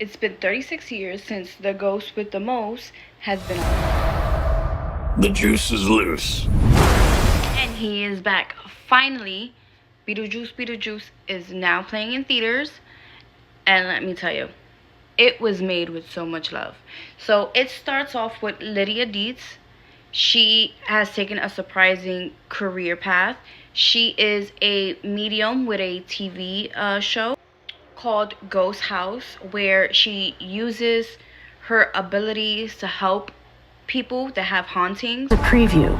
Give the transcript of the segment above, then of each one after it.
It's been 36 years since the ghost with the most has been on. The juice is loose. And he is back. Finally, Beetlejuice is now playing in theaters. And let me tell you, it was made with so much love. So it starts off with Lydia Dietz. She has taken a surprising career path. She is a medium with a TV show called Ghost House, where she uses her abilities to help people that have hauntings. The preview.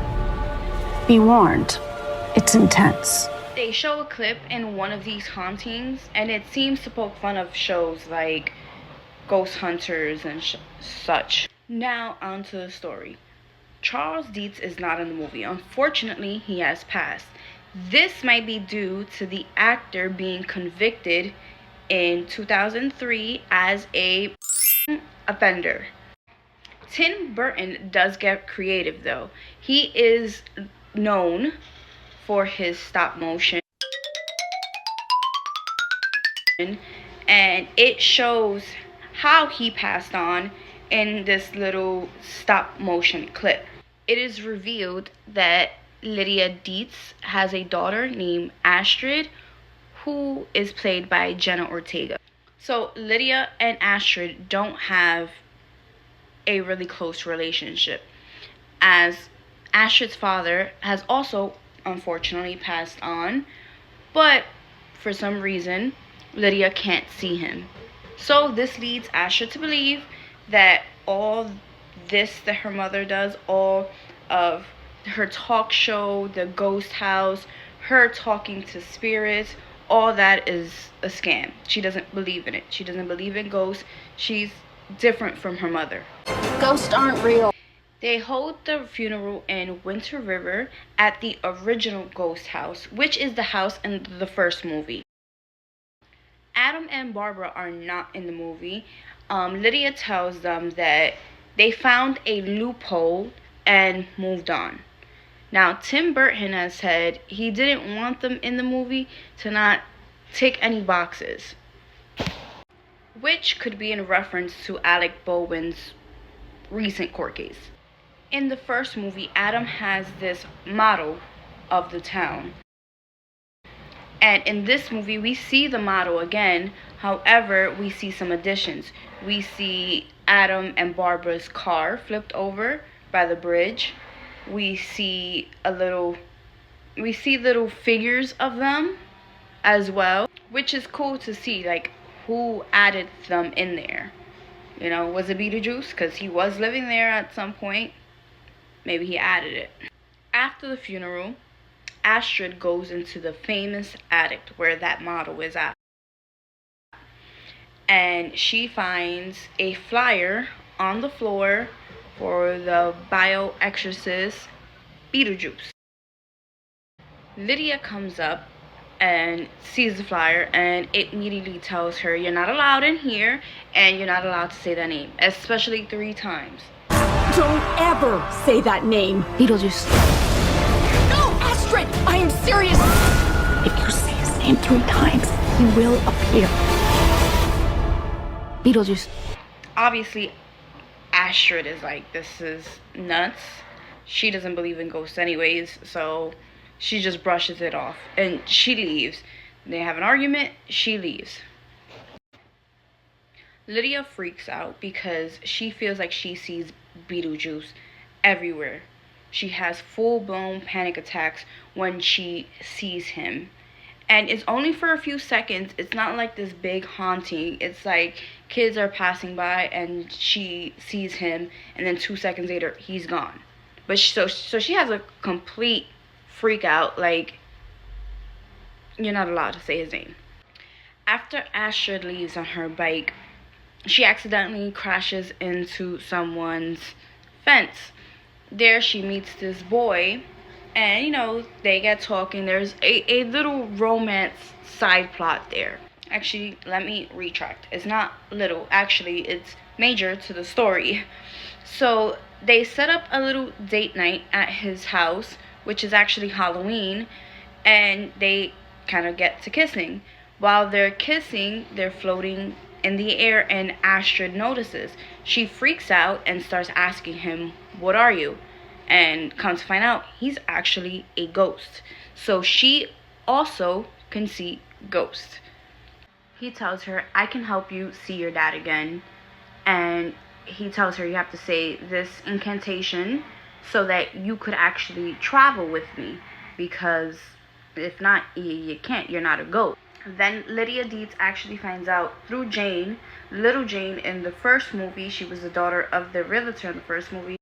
Be warned, it's intense. They show a clip in one of these hauntings, and it seems to poke fun of shows like Ghost Hunters and such. Now, on to the story. Charles Dietz is not in the movie. Unfortunately, he has passed. This might be due to the actor being convicted in 2003 as a offender. Tim Burton does get creative though. He is known for his stop motion, and it shows how he passed on in this little stop motion clip. It is revealed that Lydia Dietz has a daughter named Astrid, who is played by Jenna Ortega. So Lydia and Astrid don't have a really close relationship, as Astrid's father has also unfortunately passed on, but for some reason Lydia can't see him. So this leads Astrid to believe that all this that her mother does, all of her talk show, the ghost house, her talking to spirits, all that is a scam. She doesn't believe in it. She doesn't believe in ghosts. She's different from her mother. Ghosts aren't real. They hold the funeral in Winter River at the original ghost house, which is the house in the first movie. Adam and Barbara are not in the movie. Lydia tells them that they found a loophole and moved on. Now, Tim Burton has said he didn't want them in the movie to not tick any boxes, which could be in reference to Alec Baldwin's recent court case. In the first movie, Adam has this motto of the town. And in this movie, we see the motto again. However, we see some additions. We see Adam and Barbara's car flipped over by the bridge. We see little figures of them as well, which is cool to see, like, who added them in there. You know, was it Beetlejuice? Because he was living there at some point. Maybe he added it. After the funeral, Astrid goes into the famous attic where that model is at. And she finds a flyer on the floor for the bio-exorcist Beetlejuice. Lydia comes up and sees the flyer, and it immediately tells her, you're not allowed in here, and you're not allowed to say that name, especially 3 times. Don't ever say that name. Beetlejuice. No, Astrid! I am serious! If you say his name 3 times, he will appear. Beetlejuice. Obviously, Astrid is like, this is nuts. She doesn't believe in ghosts anyways, so she just brushes it off and she leaves. They have an argument, she leaves. Lydia freaks out because she feels like she sees Beetlejuice everywhere. She has full-blown panic attacks when she sees him. And it's only for a few seconds. It's not like this big haunting. It's like kids are passing by and she sees him, and then 2 seconds later he's gone. But so she has a complete freak out, like, you're not allowed to say his name. After Astrid leaves on her bike, she accidentally crashes into someone's fence. There she meets this boy, and, you know, they get talking. There's a little romance side plot there. Actually, let me retract. It's not little. Actually, it's major to the story. So they set up a little date night at his house, which is actually Halloween, and they kind of get to kissing. While they're kissing, they're floating in the air, and Astrid notices. She freaks out and starts asking him, "What are you?" And comes to find out he's actually a ghost. So she also can see ghosts. He tells her, "I can help you see your dad again." And he tells her, "You have to say this incantation so that you could actually travel with me, because if not, you can't, you're not a ghost." Then Lydia Dietz actually finds out through Jane, little Jane in the first movie. She was the daughter of the realtor in the first movie.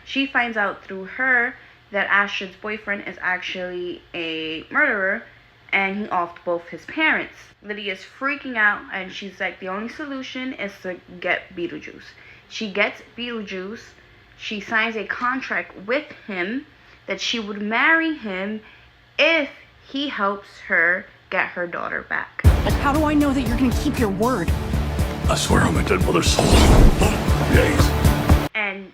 She finds out through her that Astrid's boyfriend is actually a murderer, and he offed both his parents. Lydia's freaking out, and she's like, the only solution is to get Beetlejuice. She gets Beetlejuice. She signs a contract with him that she would marry him if he helps her get her daughter back. How do I know that you're gonna keep your word? I swear on my dead mother's soul. Yes. And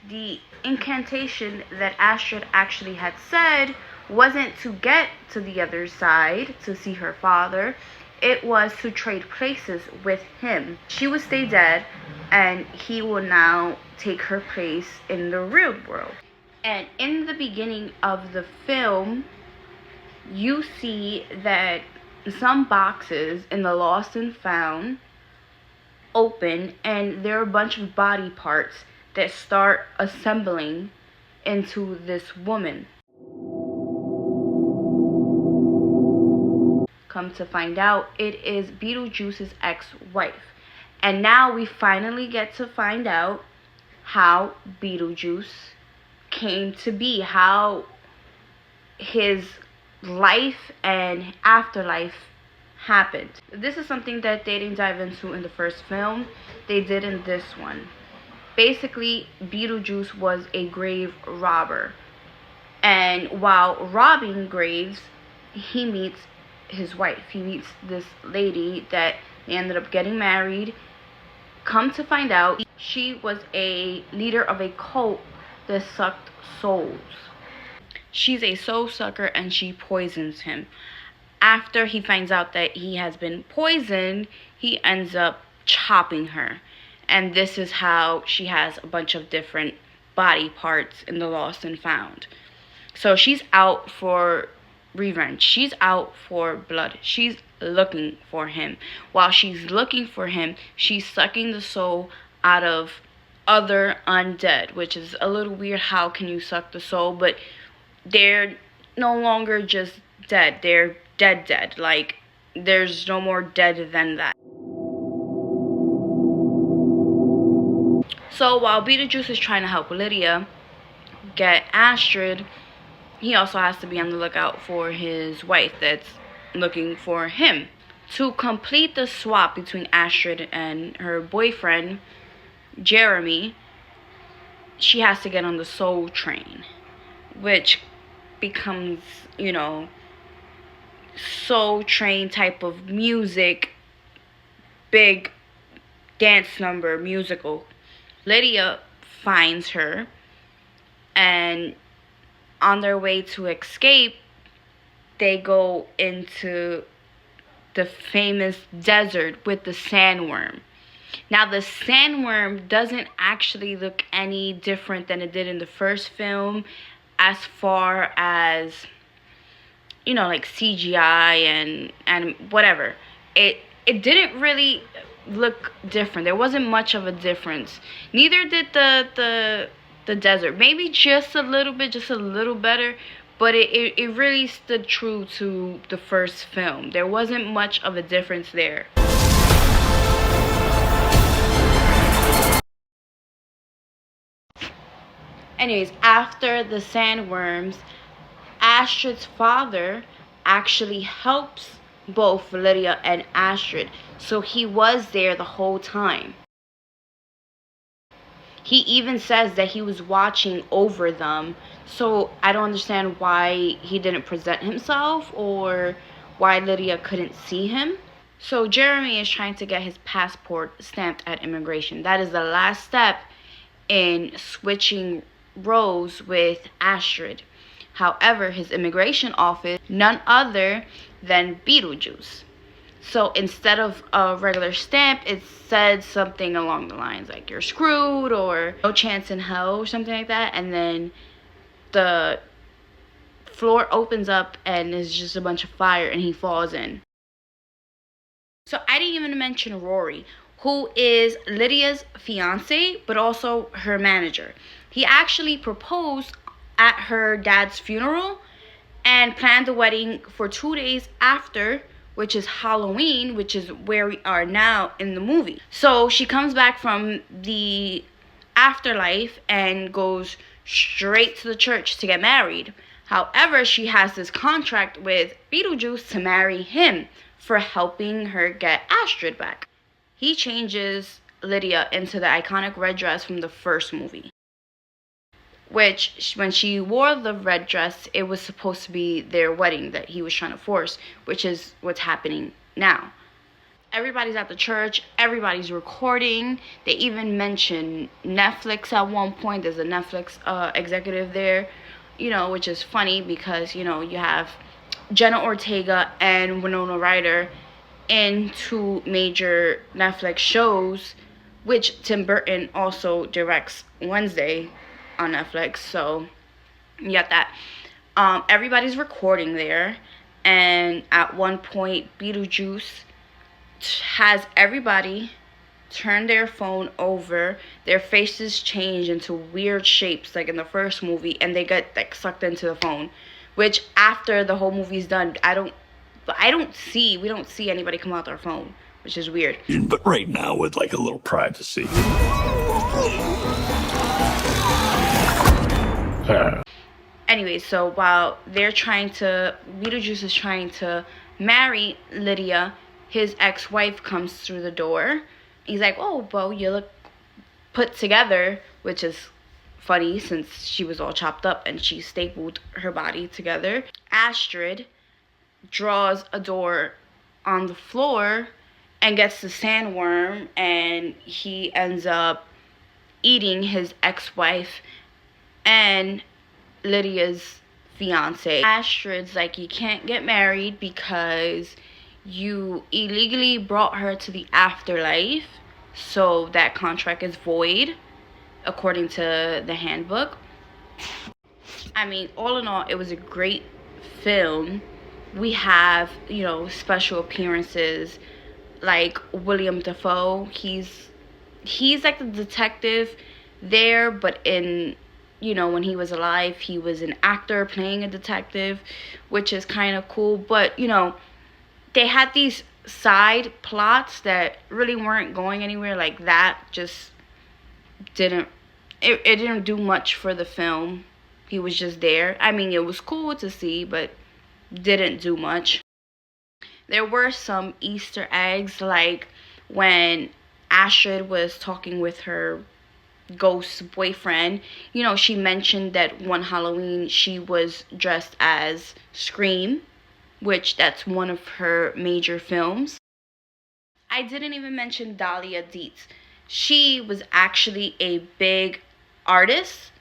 the incantation that Astrid actually had said wasn't to get to the other side to see her father. It was to trade places with him. She would stay dead, and he will now take her place in the real world. And in the beginning of the film, you see that some boxes in the Lost and Found open, and there are a bunch of body parts that start assembling into this woman. Come to find out, it is Beetlejuice's ex-wife. And now we finally get to find out how Beetlejuice came to be, how his life and afterlife happened. This is something that they didn't dive into in the first film. They did in this one. Basically, Beetlejuice was a grave robber. And while robbing graves, he meets his wife. He meets this lady that they ended up getting married. Come to find out, she was a leader of a cult that sucked souls. She's a soul sucker, and she poisons him. After he finds out that he has been poisoned, he ends up chopping her. And this is how she has a bunch of different body parts in the Lost and Found. So she's out for revenge. She's out for blood. She's looking for him. While she's looking for him, she's sucking the soul out of other undead, which is a little weird. How can you suck the soul? But they're no longer just dead. They're dead. Like, there's no more dead than that. So while Beetlejuice is trying to help Lydia get Astrid, he also has to be on the lookout for his wife that's looking for him. To complete the swap between Astrid and her boyfriend, Jeremy, she has to get on the soul train, which becomes, soul train type of music, big dance number, musical. Lydia finds her, and on their way to escape, they go into the famous desert with the sandworm. Now, the sandworm doesn't actually look any different than it did in the first film as far as, like CGI and whatever. It didn't really look different. There wasn't much of a difference. Neither did the desert. Maybe just a little better, but it really stood true to the first film. There wasn't much of a difference there. Anyways, after the sandworms, Astrid's father actually helps both Lydia and Astrid. So he was there the whole time. He even says that he was watching over them. So I don't understand why he didn't present himself, or why Lydia couldn't see him. So Jeremy is trying to get his passport stamped at immigration. That is the last step in switching roles with Astrid. However, his immigration office, none other than Beetlejuice. So instead of a regular stamp, it said something along the lines like "you're screwed" or "no chance in hell" or something like that. And then the floor opens up and it's just a bunch of fire and he falls in. So I didn't even mention Rory, who is Lydia's fiance, but also her manager. He actually proposed at her dad's funeral and planned the wedding for 2 days after, which is Halloween, which is where we are now in the movie. So she comes back from the afterlife and goes straight to the church to get married. However, she has this contract with Beetlejuice to marry him for helping her get Astrid back. He changes Lydia into the iconic red dress from the first movie, which when she wore the red dress, it was supposed to be their wedding that he was trying to force, which is what's happening now. Everybody's at the church, everybody's recording. They even mention Netflix at one point. There's a Netflix executive there, which is funny because, you have Jenna Ortega and Winona Ryder in 2 major Netflix shows, which Tim Burton also directs Wednesday on Netflix. So you got that. Everybody's recording there, and at one point Beetlejuice has everybody turn their phone over. Their faces change into weird shapes like in the first movie, and they get like sucked into the phone, which after the whole movie's done, we don't see anybody come out their phone, which is weird. But right now, with like a little privacy. Anyway, so while Beetlejuice is trying to marry Lydia, his ex-wife comes through the door. He's like, "Oh, Bo, you look put together," which is funny since she was all chopped up and she stapled her body together. Astrid draws a door on the floor and gets the sandworm, and he ends up eating his ex-wife and Lydia's fiance. Astrid's like, "You can't get married because you illegally brought her to the afterlife, so that contract is void according to the handbook." I mean, all in all, it was a great film. We have, special appearances like William Dafoe. He's like the detective there, but in, when he was alive, he was an actor playing a detective, which is kind of cool. But, they had these side plots that really weren't going anywhere. Like that just it didn't do much for the film. He was just there. I mean, it was cool to see, but didn't do much. There were some Easter eggs, like when Astrid was talking with her ghost boyfriend. She mentioned that one Halloween she was dressed as Scream, which that's one of her major films. I didn't even mention Dahlia Dietz. She was actually a big artist.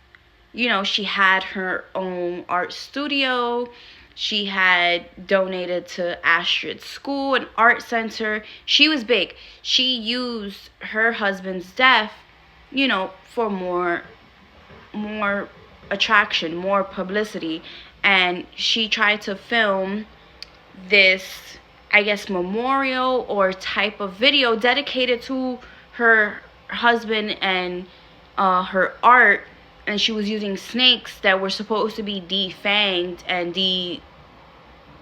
She had her own art studio. She had donated to Astrid's school, an art center. She was big. She used her husband's death, for more attraction, more publicity. And she tried to film this, I guess, memorial or type of video dedicated to her husband and her art. And she was using snakes that were supposed to be defanged and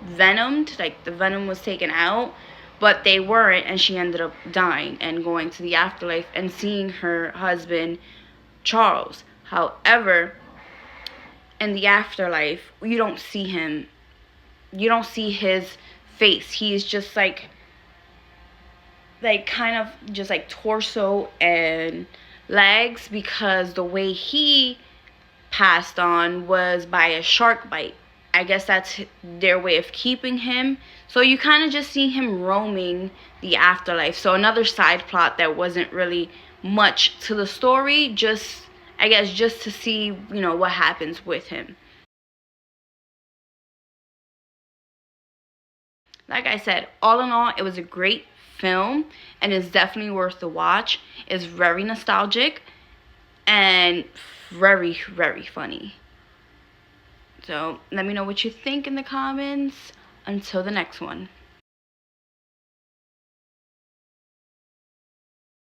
venomed, like the venom was taken out, but they weren't, and she ended up dying and going to the afterlife and seeing her husband Charles. However, in the afterlife, you don't see him. You don't see his face. He is just like kind of just like torso and legs, because the way he passed on was by a shark bite. I guess that's their way of keeping him. So you kind of just see him roaming the afterlife. So another side plot that wasn't really much to the story, just to see, what happens with him. Like I said, all in all, it was a great film and it's definitely worth the watch. It's very nostalgic and very, very funny. So let me know what you think in the comments. Until the next one.